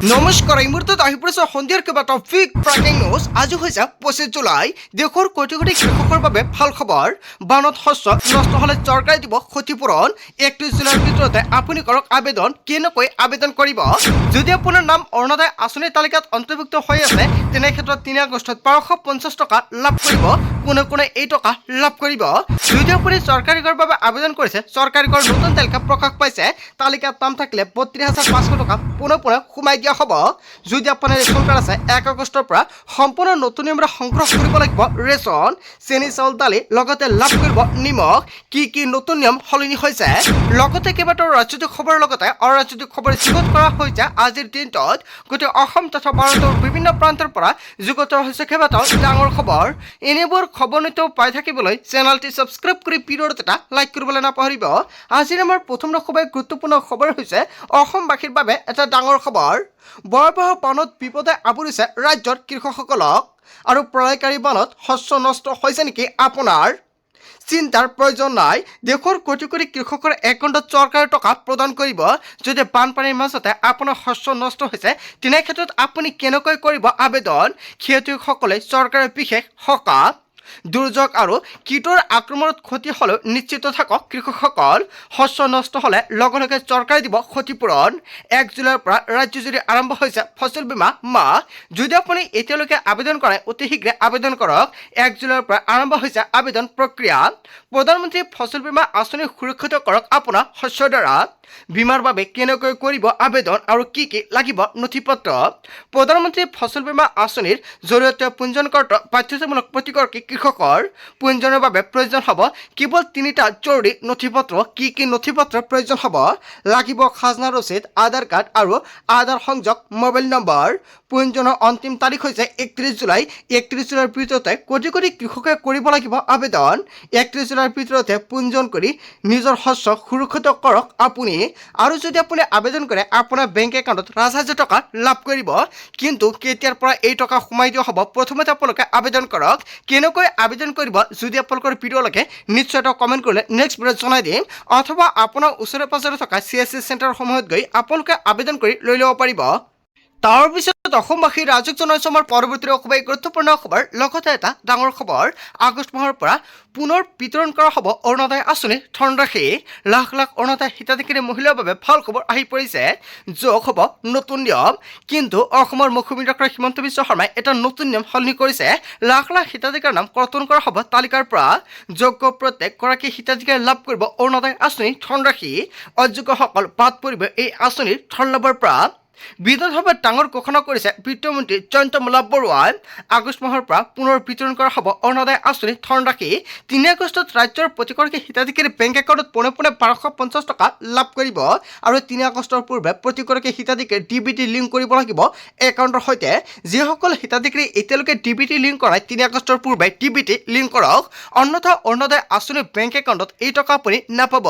নমস্কাৰ এই মুহূৰ্তত আহি পৰিছে সন্ধিয়াৰ কেইবাটাও বিগ ব্ৰেকিং নিউজ। আজি হৈছে 25 জুলাই। দেশৰ কোটি কোটি কৃষকৰ বাবে ভাল খবৰ। বানত শস্য নষ্ট হ'লে চৰকাৰে দিব ক্ষতিপূৰণ। 31 জুলাইৰ ভিতৰতে আপুনি কৰক আবেদন। কেনেকৈ আবেদন কৰিব? যদি আপোনাৰ নাম অৰুণোদয় আঁচনিৰ তালিকাত অন্তৰ্ভুক্ত হৈ আছে তেনে ক্ষেত্ৰত 3 আগষ্টত 1250 টকা লাভ কৰিব। কোনে কোনে এই টকা লাভ কৰিব? যদি আপুনি চৰকাৰী ঘৰৰ বাবে আবেদন কৰিছে, চৰকাৰী ঘৰ নতুন তালিকা প্ৰকাশ পাইছে। তালিকাত নাম থাকিলে 32,500 টকা পুনৰ সোমাই দিয়া হ'ব। যদি আপোনাৰ ৰেচন কাৰ্ড আছে 1 আগষ্টৰ পৰা সম্পূৰ্ণ নতুন নিয়মেৰে সংগ্ৰহ কৰিব লাগিব ৰেচন, চেনি, চাউল, দালি, লগতে লাভ কৰিব নিমখ। কি নতুন নিয়ম সলনি হৈছে? লগতে কেইবাটাও ৰাজনৈতিক খবৰৰ লগতে অৰাজনৈতিক খবৰ যুগুত কৰা হৈছে আজিৰ দিনটোত। গোটেই অসম তথা ভাৰতৰ বিভিন্ন প্ৰান্তৰ পৰা যুগুত হৈছে কেইবাটাও ডাঙৰ খবৰ। এনেবোৰ খবৰ নিতৌ পাই থাকিবলৈ চেনেলটি ছাবস্ক্ৰাইব কৰি ভিডিঅ'ত এটা লাইক কৰিবলৈ নাপাহৰিব। আজিৰ আমাৰ প্ৰথম খুবেই গুৰুত্বপূৰ্ণ খবৰ হৈছে অসমবাসীৰ বাবে এটা ডাঙৰ খবৰ। ভয়াবহ বানত বিপদে আৱৰিছে ৰাজ্যৰ কৃষকসকলক। আৰু প্ৰলয়কাৰী বানত শস্য নষ্ট হৈছে নেকি আপোনাৰ? চিন্তাৰ প্ৰয়োজন নাই। দেশৰ কোটি কোটি কৃষকৰ একাউণ্টত চৰকাৰে টকা প্ৰদান কৰিব। যদি বানপানীৰ মাজতে আপোনাৰ শস্য নষ্ট হৈছে তেনে ক্ষেত্ৰত আপুনি কেনেকৈ কৰিব আবেদন? খেতিয়কসকলে চৰকাৰৰ বিশেষ সকাহ। দুৰ্যোগ আৰু কীটৰ আক্ৰমণত ক্ষতি হ'লেও নিশ্চিত থাকক কৃষকসকল। শস্য নষ্ট হ'লে লগে লগে চৰকাৰে দিব ক্ষতিপূৰণ। 1 জুলাইৰ পৰা ৰাজ্যজুৰি আৰম্ভ হৈছে ফচল বীমা মাহ। যদি আপুনি এতিয়ালৈকে আবেদন কৰে অতি শীঘ্ৰে আবেদন কৰক। 1 জুলাইৰ পৰা আৰম্ভ হৈছে আবেদন প্ৰক্ৰিয়া। প্ৰধানমন্ত্ৰী ফচল বীমা আঁচনি সুৰক্ষিত কৰক আপোনাৰ শস্যৰ দ্বাৰা। বীমাৰ বাবে কেনেকৈ কৰিব আবেদন আৰু কি লাগিব নথিপত্ৰ? প্ৰধানমন্ত্ৰী ফচল বীমা আঁচনিৰ জৰিয়তে পঞ্জীয়নকৃত বাধ্যতামূলক প্ৰতিগৰাকী কৃষকৰ পঞ্জীয়নৰ বাবে প্ৰয়োজন হ'ব কেৱল 3টা জৰুৰী নথিপত্ৰ। কি নথিপত্ৰৰ প্ৰয়োজন হ'ব? লাগিব খাজনা ৰচিদ, আধাৰ কাৰ্ড আৰু আধাৰ সংযোগ মোবাইল নম্বৰ। পঞ্জীয়নৰ অন্তিম তাৰিখ হৈছে 31 জুলাই। 31 জুলাইৰ ভিতৰতে কোটি কোটি কৃষকে কৰিব লাগিব আবেদন। 31 জুলাইৰ ভিতৰতে পঞ্জীয়ন কৰি নিজৰ শস্য সুৰক্ষিত কৰক আপুনি। আৰু যদি আপুনি আবেদন কৰে আপোনাৰ বেংক একাউণ্টত ৰাজহাজাৰ টকা লাভ কৰিব। কিন্তু কেতিয়াৰ পৰা এই টকা সোমাই দিয়া হ'ব? প্ৰথমতে আপোনালোকে আবেদন কৰক। কেনেকৈ আবেদন কৰিব যদি আপোনালোকৰ ভিডিঅ' লাগে নিশ্চয় এটা কমেণ্ট কৰিলে নেক্সট ভিডিঅ'ত জনাই দিম। অথবা আপোনাৰ ওচৰে পাজৰে থকা CSC চেণ্টাৰসমূহত গৈ আপোনালোকে আবেদন কৰি লৈ ল'ব পাৰিব। তাৰ পিছত অসমবাসী ৰাইজক জনাইছো আমাৰ পৰৱৰ্তী খুবেই গুৰুত্বপূৰ্ণ খবৰ। লগতে এটা ডাঙৰ খবৰ, আগষ্ট মাহৰ পৰা পুনৰ বিতৰণ কৰা হ'ব অৰুণোদয় আঁচনিৰ ধনৰাশি। লাখ লাখ অৰুণোদয় হিতাধিকাৰী মহিলাৰ বাবে ভাল খবৰ আহি পৰিছে। যোগ হ'ব নতুন নিয়ম। কিন্তু অসমৰ মুখ্যমন্ত্ৰী ডক্টৰ হিমন্ত বিশ্ব শৰ্মাই এটা নতুন নিয়ম সলনি কৰিছে। লাখ লাখ হিতাধিকাৰীৰ নাম কৰ্তন কৰা হ'ব তালিকাৰ পৰা। যোগ্য প্ৰত্যেকগৰাকী হিতাধিকাৰী লাভ কৰিব অৰুণোদয় আঁচনিৰ ধনৰাশি। অযোগ্যসকল বাদ পৰিব এই আঁচনিৰ ধন লাভৰ পৰা। বিধানসভাত ডাঙৰ ঘোষণা কৰিছে বিত্তমন্ত্ৰী জয়ন্ত বৰুৱাই। আগষ্ট মাহৰ পৰা পুনৰ বিতৰণ কৰা হ'ব অৰুণোদয় আঁচনিৰ ধনৰাশি। 3 আগষ্টত ৰাজ্যৰ প্ৰতিগৰাকী হিতাধিকাৰী বেংক একাউণ্টত পোনে 1250 টকা লাভ কৰিব। আৰু 3 আগষ্টৰ পূৰ্বে প্ৰতিগৰাকী হিতাধিকাৰী DBT লিংক কৰিব লাগিব একাউণ্টৰ সৈতে। যিসকল হিতাধিকাৰী এতিয়ালৈকে DBT লিংক কৰাই 3 আগষ্টৰ পূৰ্বে DBT লিংক কৰক। অন্যথা অৰুণোদয় আঁচনিৰ বেংক একাউণ্টত এই টকা আপুনি নাপাব।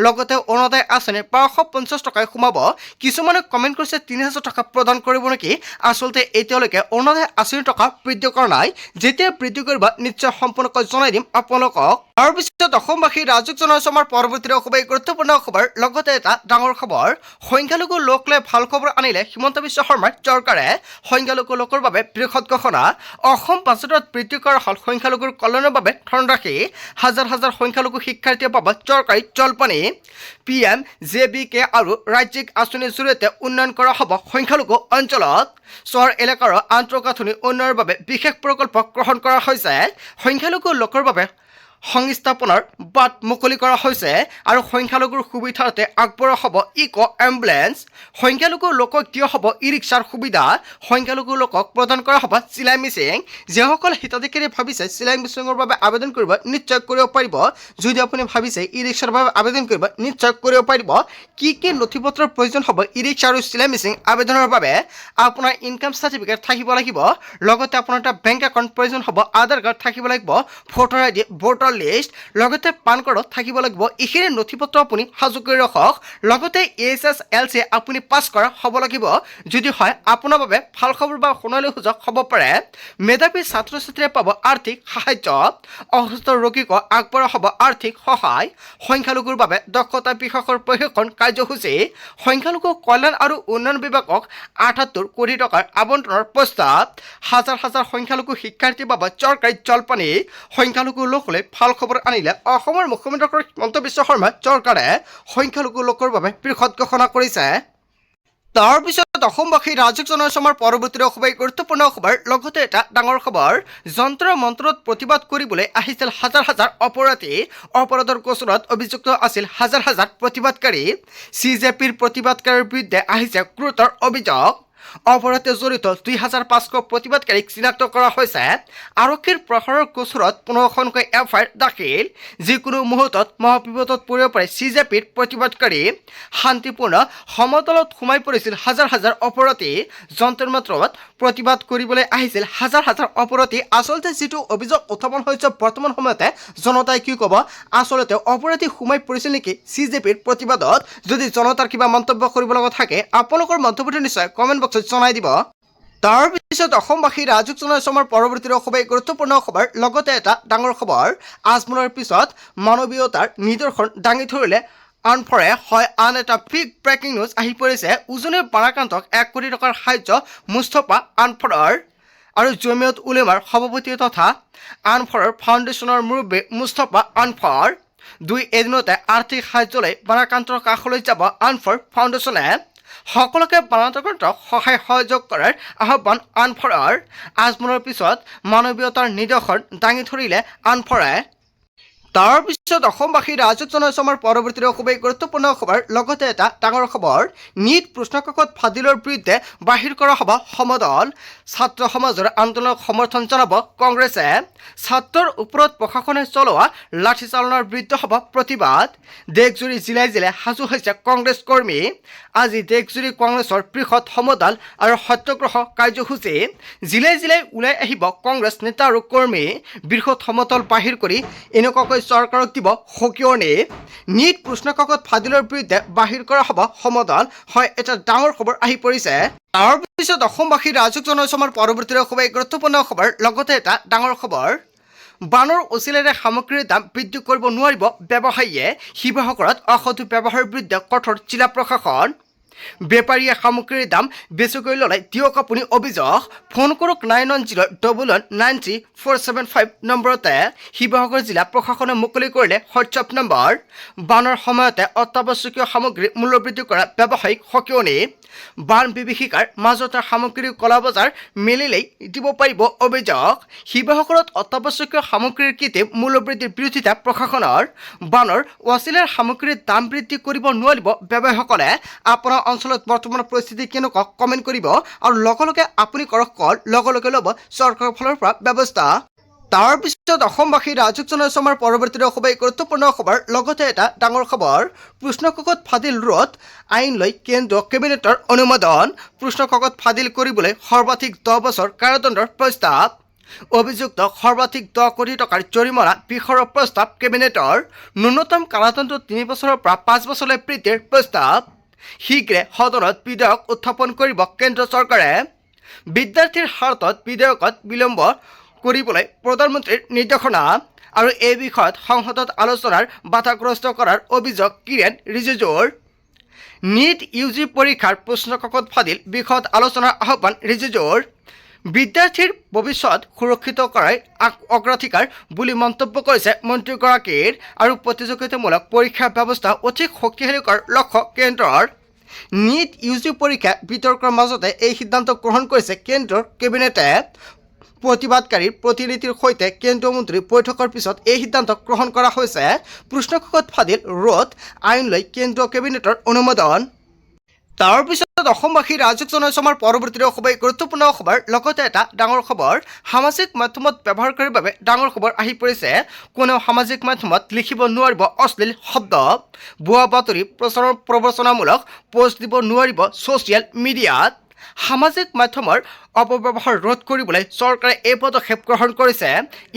লগতে অৰুণোদয় আঁচনিৰ 1250 টকাই সোমাব। কিছুমানে কমেণ্ট কৰিছে 3,000 টকা প্ৰদান কৰিব নেকি? আচলতে এতিয়ালৈকে অৰুণোদয় আঁচনিৰ টকা বৃদ্ধি কৰা নাই। যেতিয়া বৃদ্ধি কৰিব নিশ্চয় সম্পূৰ্ণকৈ জনাই দিম আপোনালোকক। তাৰপিছত অসমবাসী ৰাইজক জনাইছো আমাৰ পৰৱৰ্তী খুবেই গুৰুত্বপূৰ্ণ খবৰ। লগতে এটা ডাঙৰ খবৰ, সংখ্যালঘু লোক লৈ ভাল খবৰ আনিলে হিমন্ত বিশ্ব শৰ্মাৰ চৰকাৰে। সংখ্যালঘু লোকৰ বাবে বৃহৎ ঘোষণা। অসম বাজেটত বৃদ্ধি কৰা হ'ল সংখ্যালঘুৰ কল্যাণৰ বাবে ধনৰাশি। হাজাৰ হাজাৰ সংখ্যালঘু শিক্ষাৰ্থীয়ে পাব চৰকাৰী জলপানী। PMJBK আৰু ৰাজ্যিক আঁচনিৰ জৰিয়তে উন্নয়ন কৰা হ'ব সংখ্যালঘু অঞ্চলত। চহৰ এলেকাৰ আন্তঃগাঁথনি উন্নয়নৰ বাবে বিশেষ প্ৰকল্প গ্ৰহণ কৰা হৈছে। সংখ্যালঘু লোকৰ বাবে সংস্থাপনৰ বাট মুকলি কৰা হৈছে। আৰু সংখ্যালঘুৰ সুবিধাৰ্থে আগবঢ়োৱা হ'ব ইক' এম্বুলেন্স। সংখ্যালঘু লোকক দিয়া হ'ব ই ৰিক্সাৰ সুবিধা। সংখ্যালঘু লোকক প্ৰদান কৰা হ'ব চিলাই মেচিন। যিসকল হিতাধিকাৰী ভাবিছে চিলাই মেচিনৰ বাবে আবেদন কৰিব নিশ্চয় কৰিব পাৰিব। যদি আপুনি ভাবিছে ই ৰিক্সাৰ বাবে আবেদন কৰিব নিশ্চয় কৰিব পাৰিব। কি নথিপত্ৰৰ প্ৰয়োজন হ'ব ই ৰিক্সা আৰু চিলাই মেচিন আবেদনৰ বাবে? আপোনাৰ ইনকাম চাৰ্টিফিকেট থাকিব লাগিব। লগতে আপোনাৰ এটা বেংক একাউণ্ট প্ৰয়োজন হ'ব, আধাৰ কাৰ্ড থাকিব লাগিব, ভোটাৰ ID, ভোটাৰ পত্ৰৰ লিষ্ট লগতে পান কাৰ্ডত থাকিব লাগিব এইখিনি নথিপত্ৰ আপুনি সাজু কৰি ৰাখক লগতে ASSLC আপুনি পাছ কৰা হ'ব লাগিব যদি হয় আপোনাৰ বাবে ভাল খবৰ বা সোণালী সুযোগ হ'ব পাৰে মেধাৱী ছাত্ৰ ছাত্ৰীয়ে পাব আৰ্থিক সাহায্য অসুস্থ ৰোগীক আগবঢ়োৱা হ'ব আৰ্থিক সহায় সংখ্যালঘুৰ বাবে দক্ষতা বিকাশৰ প্ৰশিক্ষণ কাৰ্যসূচী সংখ্যালঘু কল্যাণ আৰু উন্নয়ন বিভাগক ৭৮ কোটি টকাৰ আবণ্টনৰ প্ৰস্তাৱ হাজাৰ হাজাৰ সংখ্যালঘু শিক্ষাৰ্থীৰ বাবে চৰকাৰী জলপানী সংখ্যালঘু লোকলৈ ভাল খবৰ আনিলে অসমৰ মুখ্যমন্ত্ৰী হিমন্ত বিশ্ব শৰ্মাই চৰকাৰে সংখ্যালঘু লোকৰ বাবে বৃহৎ ঘোষণা কৰিছে তাৰ পিছত অসমবাসী ৰাজক জনসমাৰ পৰৱৰ্তী খুবেই গুৰুত্বপূৰ্ণ খবৰ লগতে এটা ডাঙৰ খবৰ যন্ত্ৰ মন্ত্ৰত প্ৰতিবাদ কৰিবলৈ আহিছিল হাজাৰ হাজাৰ অপৰাধী অপৰাধৰ গোচৰত অভিযুক্ত আছিল হাজাৰ হাজাৰ প্ৰতিবাদকাৰী CJPৰ প্ৰতিবাদকাৰীৰ বিৰুদ্ধে আহিছে গুৰুতৰ অভিযোগ অপৰাধে জড়িত ২৫০০ প্ৰতিবাদকাৰীক চিনাক্ত কৰা হৈছে আৰক্ষীৰ প্ৰহৰৰ গোচৰত ১৫খনকৈ FIR দাখিল যিকোনো মুহূৰ্তত মহাবিপদত পৰিব পাৰে CJPৰ প্ৰতিবাদকাৰী শান্তিপূৰ্ণ সমতলত সোমাই পৰিছিল হাজাৰ হাজাৰ অপৰাধী যন্ত্ৰৰ মাত্ৰত প্ৰতিবাদ কৰিবলৈ আহিছিল হাজাৰ হাজাৰ অপৰাধী আচলতে যিটো অভিযোগ উত্থাপন হৈছে বৰ্তমান সময়তে জনতাই কি ক'ব আচলতে অপৰাধী সোমাই পৰিছিল নেকি CJPৰ প্ৰতিবাদত যদি জনতাৰ কিবা মন্তব্য কৰিব লগা থাকে আপোনালোকৰ মন্তব্যটো নিশ্চয় কমেণ্ট বক্সত জনাই দিব তাৰ পিছত অসমবাসী ৰাজক জনসমাৰ পৰৱৰ্তী খুবেই গুৰুত্বপূৰ্ণ খবৰ লগতে এটা ডাঙৰ খবৰ আজমলৰ পিছত মানৱীয়তাৰ নিদৰ্শন দাঙি ধৰিলে আনফৰে হয় আন এটা বিগ ব্ৰেকিং নিউজ আহি পৰিছে উজনিৰ বাৰাক্ৰান্তক ১ কোটি টকাৰ সাহায্য মুস্তাফা আনফৰৰ আৰু জমিয়ত উলেমাৰ সভাপতি তথা আনফৰৰ ফাউণ্ডেশ্যনৰ মুৰব্বী মুস্তাফা আনফৰ দুই এদিনতে আৰ্থিক সাহায্যলৈ বাৰাক্ৰান্তৰ কাষলৈ যাব আনফৰ ফাউণ্ডেশ্যনে সকলোকে বাৰাক্ৰান্তক সহায় সহযোগ কৰাৰ আহ্বান আনফৰৰ আজমলৰ পিছত মানৱীয়তাৰ নিদৰ্শন দাঙি ধৰিলে আনফৰে তাৰ পিছত অসমবাসী ৰাজক জনসমাৰ পৰৱৰ্তী খুবেই গুৰুত্বপূৰ্ণ খবৰ লগতে এটা ডাঙৰ খবৰ নীট প্ৰশ্নকাকত ফাদিলৰ বিৰুদ্ধে বাহিৰ কৰা হ'ব সমদল ছাত্ৰ সমাজৰ আন্দোলনক সমৰ্থন জনাব কংগ্ৰেছে ছাত্ৰৰ ওপৰত প্ৰশাসনে চলোৱা লাঠিচালনাৰ বিৰুদ্ধে হ'ব প্ৰতিবাদ দেশজুৰি জিলাই জিলাই সাজু হৈছে কংগ্ৰেছ কৰ্মী আজি দেশজুৰি কংগ্ৰেছৰ বৃহৎ সমদল আৰু সত্যাগ্ৰহ কাৰ্যসূচী জিলাই জিলাই ওলাই আহিব কংগ্ৰেছ নেতা আৰু কৰ্মী বৃহৎ সমদল বাহিৰ কৰি এনেকুৱাকৈ চৰকাৰক দিব সকিয়নি নীট প্ৰশ্নকাকত ফাদিলৰ বিৰুদ্ধে বাহিৰ কৰা হ'ব সমদল হয় এটা ডাঙৰ খবৰ আহি পৰিছে তাৰ পিছত অসমবাসী ৰাজক জনসমাৰ পৰৱৰ্তী খুবেই গুৰুত্বপূৰ্ণ খবৰ লগতে এটা ডাঙৰ খবৰ বানৰ অচিলেৰে সামগ্ৰীৰ দাম বৃদ্ধি কৰিব নোৱাৰিব ব্যৱসায়ীয়ে শিৱসাগৰত অসাধু ব্যৱহাৰৰ বিৰুদ্ধে কঠোৰ জিলা প্ৰশাসন বেপাৰীয়ে সামগ্ৰীৰ দাম বেছিকৈ ল'লে দিয়ক আপুনি অভিযোগ ফোন কৰক 9101193475 নম্বৰতে শিৱসাগৰ জিলা প্ৰশাসনে মুকলি কৰিলে হোৱাটছআপ নম্বৰ বানৰ সময়তে অত্যাৱশ্যকীয় সামগ্ৰীৰ মূল্য বৃদ্ধি কৰা ব্যৱসায়িক সকিয়নি বান বিভীষিকাৰ মাজতে সামগ্ৰীৰ কলা বজাৰ মেলিলেই দিব পাৰিব অভিযোগ শিৱসাগৰত অত্যাৱশ্যকীয় সামগ্ৰীৰ কৃত্ৰিম মূল্য বৃদ্ধিৰ বিৰোধিতা প্ৰশাসনৰ বানৰ অচিলাৰ সামগ্ৰীৰ দাম বৃদ্ধি কৰিব নোৱাৰিব ব্যৱসায়ীসকলে আপোনাৰ অঞ্চলত বৰ্তমান পৰিস্থিতি কেনেকুৱা কমেণ্ট কৰিব আৰু লগে লগে আপুনি কৰক কল লগে লগে ল'ব চৰকাৰৰ ফালৰ পৰা ব্যৱস্থা তাৰ পিছত অসমবাসী ৰাজক জনসমাৰ পৰৱৰ্তী খুবেই গুৰুত্বপূৰ্ণ খবৰ লগতে এটা ডাঙৰ খবৰ প্ৰশ্নকাকত ফাদিল ৰোধ আইন লৈ কেন্দ্ৰীয় কেবিনেটৰ অনুমোদন প্ৰশ্নকাকত ফাদিল কৰিবলৈ সৰ্বাধিক 10 বছৰ কাৰাদণ্ডৰ প্ৰস্তাৱ অভিযুক্ত সৰ্বাধিক 10 কোটি টকাৰ জৰিমনা বিষয়ৰ প্ৰস্তাৱ কেবিনেটৰ ন্যূনতম কাৰাদণ্ড 3 বছৰৰ পৰা 5 বছৰলৈ বৃদ্ধিৰ প্ৰস্তাৱ শীঘ্ৰে সদনত বিধেয়ক উত্থাপন কৰিব কেন্দ্ৰ চৰকাৰে বিদ্যাৰ্থীৰ হাতত বিধেয়কত বিলম্ব কৰিবলৈ প্ৰধানমন্ত্ৰীৰ নিৰ্দেশনা আৰু এই বিষয়ত সংসদত আলোচনাৰ বাধাগ্ৰস্ত কৰাৰ অভিযোগ কিৰেণ ৰিজিজুৰ নীট UG পৰীক্ষাৰ প্ৰশ্নকাকত ফাদিল বিষয়ত আলোচনাৰ আহ্বান ৰিজিজুৰ বিদ্যাৰ্থীৰ ভৱিষ্যত সুৰক্ষিত কৰাই অগ্ৰাধিকাৰ বুলি মন্তব্য কৰিছে মন্ত্ৰীগৰাকীৰ আৰু প্ৰতিযোগিতামূলক পৰীক্ষা ব্যৱস্থা অধিক শক্তিশালী কৰাৰ লক্ষ্য কেন্দ্ৰৰ নীট UG পৰীক্ষা বিতৰ্কৰ মাজতে এই সিদ্ধান্ত গ্ৰহণ কৰিছে কেন্দ্ৰৰ কেবিনেটে প্ৰতিবাদকাৰীৰ প্ৰতিনিধিৰ সৈতে কেন্দ্ৰীয় মন্ত্ৰী বৈঠকৰ পিছত এই সিদ্ধান্ত গ্ৰহণ কৰা হৈছে প্ৰশ্নকাকত ফাদিল ৰোধ আইন লৈ কেন্দ্ৰীয় কেবিনেটৰ অনুমোদন তাৰ পিছত অসমবাসী ৰাজক জনসমাৰ পৰৱৰ্তী খুবেই গুৰুত্বপূৰ্ণ খবৰ লগতে এটা ডাঙৰ খবৰ সামাজিক মাধ্যমত ব্যৱহাৰকাৰীৰ বাবে ডাঙৰ খবৰ আহি পৰিছে কোনেও সামাজিক মাধ্যমত লিখিব নোৱাৰিব অশ্লীল শব্দ ভুৱা বাতৰি প্ৰচাৰৰ প্ৰৱচনামূলক পোষ্ট দিব নোৱাৰিব ছ'চিয়েল মিডিয়াত সামাজিক মাধ্যমৰ অপব্যৱহাৰ ৰোধ কৰিবলৈ চৰকাৰে এই পদক্ষেপ গ্ৰহণ কৰিছে।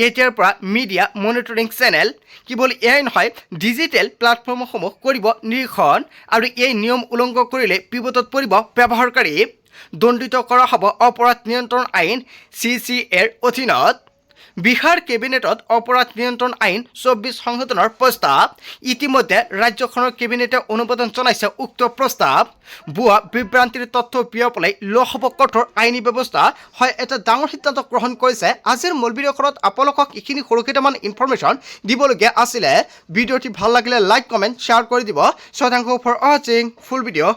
এতিয়াৰ পৰা মিডিয়া মনিটৰিং চেনেল কেৱল এয়াই নহয়, ডিজিটেল প্লেটফৰ্মসমূহ কৰিব নিৰীক্ষণ আৰু এই নিয়ম উলংঘ কৰিলে বিপদত পৰিব ব্যৱহাৰকাৰী। দণ্ডিত কৰা হ'ব অপৰাধ নিয়ন্ত্ৰণ আইন CCAৰ অধীনত। বিহাৰ কেবিনেটত অপৰাধ নিয়ন্ত্ৰণ আইন 24 সংশোধনৰ প্ৰস্তাৱ। ইতিমধ্যে ৰাজ্যখনৰ কেবিনেটে অনুমোদন জনাইছে উক্ত প্ৰস্তাৱ। ভুৱা বিভ্ৰান্তিৰ তথ্য বিয়পালে লোৱা হ'ব কঠোৰ আইনী ব্যৱস্থা। হয়, এটা ডাঙৰ সিদ্ধান্ত গ্ৰহণ কৰিছে। আজিৰ মূল ভিডিঅ'খনত আপোনালোকক এইখিনি সৰুকেইটামান ইনফৰমেশ্যন দিবলগীয়া আছিলে। ভিডিঅ'টি ভাল লাগিলে লাইক কমেণ্ট শ্বেয়াৰ কৰি দিব। So thank you for watching full video.